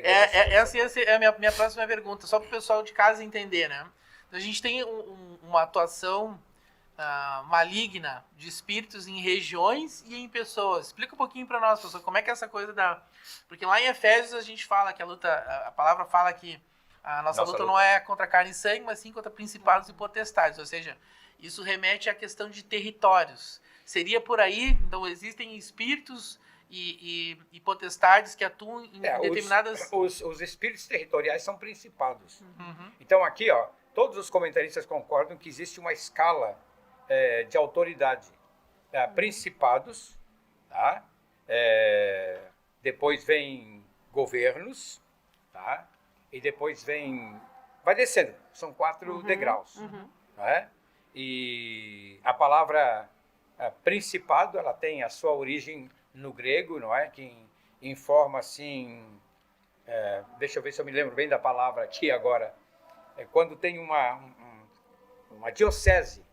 Essa é a minha próxima pergunta, só para o pessoal de casa entender, né? A gente tem uma atuação maligna de espíritos em regiões e em pessoas. Explica um pouquinho para nós, pessoal, como é que é essa coisa da... Porque lá em Efésios a gente fala que a palavra fala que a nossa luta não é contra carne e sangue, mas sim contra principados e potestades, ou seja, isso remete à questão de territórios. Seria por aí, então existem espíritos e potestades que atuam em determinadas... Os espíritos territoriais são principados. Então aqui, todos os comentaristas concordam que existe uma escala de autoridade. Principados, tá? Depois vem governos, tá? E depois vai descendo, são 4 degraus. Não é? E a palavra principado, ela tem a sua origem no grego, não é? Que informa assim, deixa eu ver se eu me lembro bem da palavra aqui agora, quando tem uma diocese,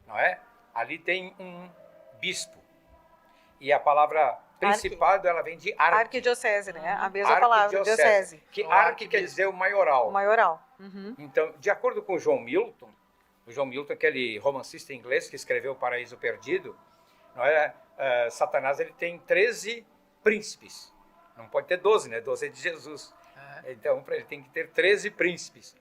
não é? Ali tem um bispo. E a palavra principado, ela vem de arque. Arquidiocese, né? A mesma palavra, diocese. Que arque quer dizer o maioral. O maioral. Então, de acordo com o John Milton, aquele romancista inglês que escreveu O Paraíso Perdido, não é? Satanás ele tem 13 príncipes. Não pode ter 12, né? 12 é de Jesus. Então, ele tem que ter 13 príncipes.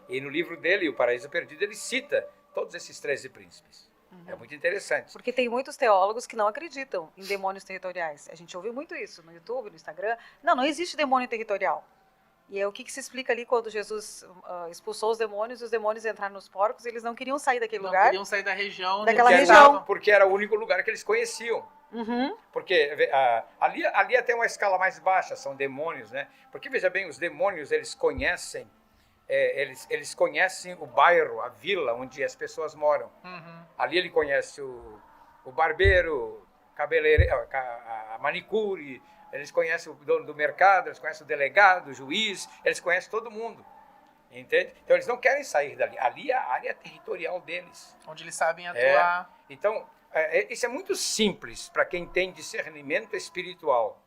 E no livro dele, O Paraíso Perdido, ele cita todos esses 13 príncipes. É muito interessante. Porque tem muitos teólogos que não acreditam em demônios territoriais. A gente ouve muito isso no YouTube, no Instagram. Não existe demônio territorial. E o que se explica ali quando Jesus expulsou os demônios entraram nos porcos, eles não queriam sair daquele lugar. Não queriam sair da região. Daquela região. Porque era o único lugar que eles conheciam. Porque ali até uma escala mais baixa, são demônios, né? Porque, veja bem, os demônios, eles conhecem, eles conhecem o bairro, a vila onde as pessoas moram. Ali ele conhece o barbeiro, a manicure, eles conhecem o dono do mercado, eles conhecem o delegado, o juiz, eles conhecem todo mundo. Entende? Então eles não querem sair dali. Ali é a área territorial deles. Onde eles sabem atuar. Então, isso é muito simples para quem tem discernimento espiritual.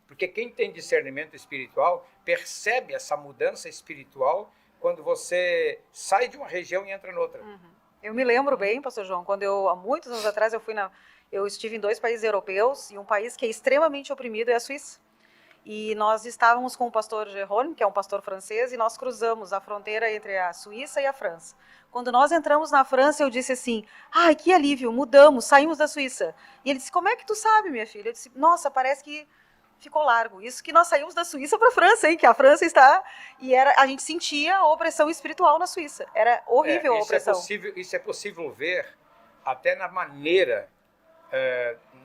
Porque quem tem discernimento espiritual percebe essa mudança espiritual quando você sai de uma região e entra noutra. Eu me lembro bem, pastor João, quando há muitos anos atrás eu estive em 2 países europeus, e um país que é extremamente oprimido é a Suíça. E nós estávamos com o pastor Jérôme, que é um pastor francês, e nós cruzamos a fronteira entre a Suíça e a França. Quando nós entramos na França, eu disse assim, ai, que alívio, mudamos, saímos da Suíça. E ele disse, como é que tu sabe, minha filha? Eu disse, nossa, parece que ficou largo. Isso que nós saímos da Suíça para a França, hein? Que a França está... E a gente sentia a opressão espiritual na Suíça. Era horrível a opressão. Isso é possível ver até na maneira,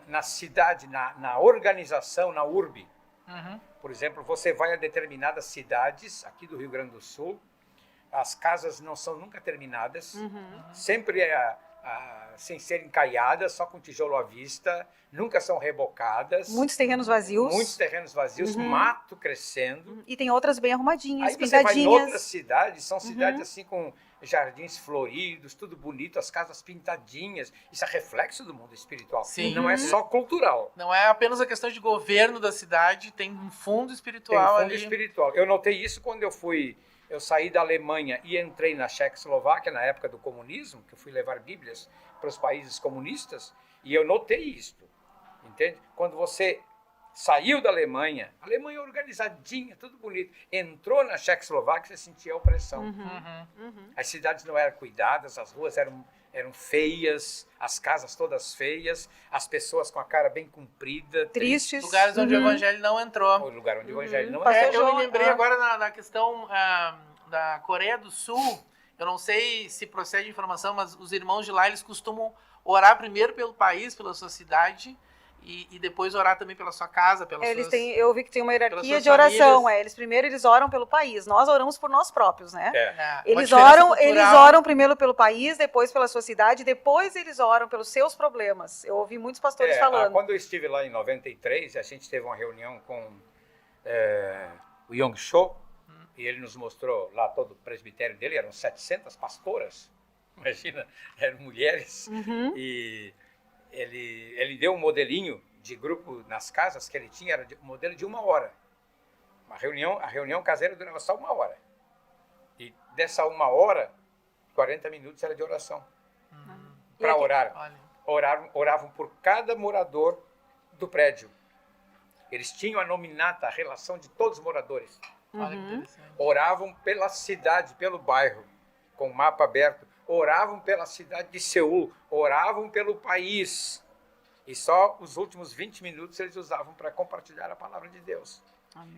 na cidade, na organização, na urbe. Por exemplo, você vai a determinadas cidades, aqui do Rio Grande do Sul, as casas não são nunca terminadas, sempre sem serem caiadas, só com tijolo à vista, nunca são rebocadas. Muitos terrenos vazios. Mato crescendo. E tem outras bem arrumadinhas, aí pintadinhas. Você vai em outras cidades, são cidades assim com jardins floridos, tudo bonito, as casas pintadinhas. Isso é reflexo do mundo espiritual. Sim. Não é só cultural. Não é apenas a questão de governo da cidade, tem um fundo espiritual ali. Espiritual. Eu notei isso quando eu saí da Alemanha e entrei na Checoslováquia, na época do comunismo, que eu fui levar bíblias para os países comunistas, e eu notei isto, entende? Quando você saiu da Alemanha organizadinha, tudo bonito, entrou na Checoslováquia, você sentia a opressão. As cidades não eram cuidadas, as ruas eram feias, as casas todas feias, as pessoas com a cara bem comprida, tristes. Lugares onde o evangelho não entrou. O lugar onde o evangelho não entrou. Eu me lembrei agora na questão da Coreia do Sul. Eu não sei se procede a informação, mas os irmãos de lá, eles costumam orar primeiro pelo país, pela sua cidade, e depois orar também pela sua casa, eu vi que tem uma hierarquia de oração. Eles oram pelo país, nós oramos por nós próprios, né? Eles oram primeiro pelo país, depois pela sua cidade, depois eles oram pelos seus problemas. Eu ouvi muitos pastores falando. Quando eu estive lá em 93, a gente teve uma reunião com o Yong Cho, e ele nos mostrou lá todo o presbitério dele, eram 700 pastoras, imagina, eram mulheres, e ele deu um modelinho de grupo nas casas que ele tinha, era um modelo de 1 hora. A reunião caseira durava só 1 hora. E dessa 1 hora, 40 minutos era de oração. Para orar. Oravam por cada morador do prédio. Eles tinham a nominata, a relação de todos os moradores. Oravam pela cidade, pelo bairro, com o mapa aberto. Oravam pela cidade de Seul. Oravam pelo país. E só os últimos 20 minutos eles usavam para compartilhar a palavra de Deus. Amém.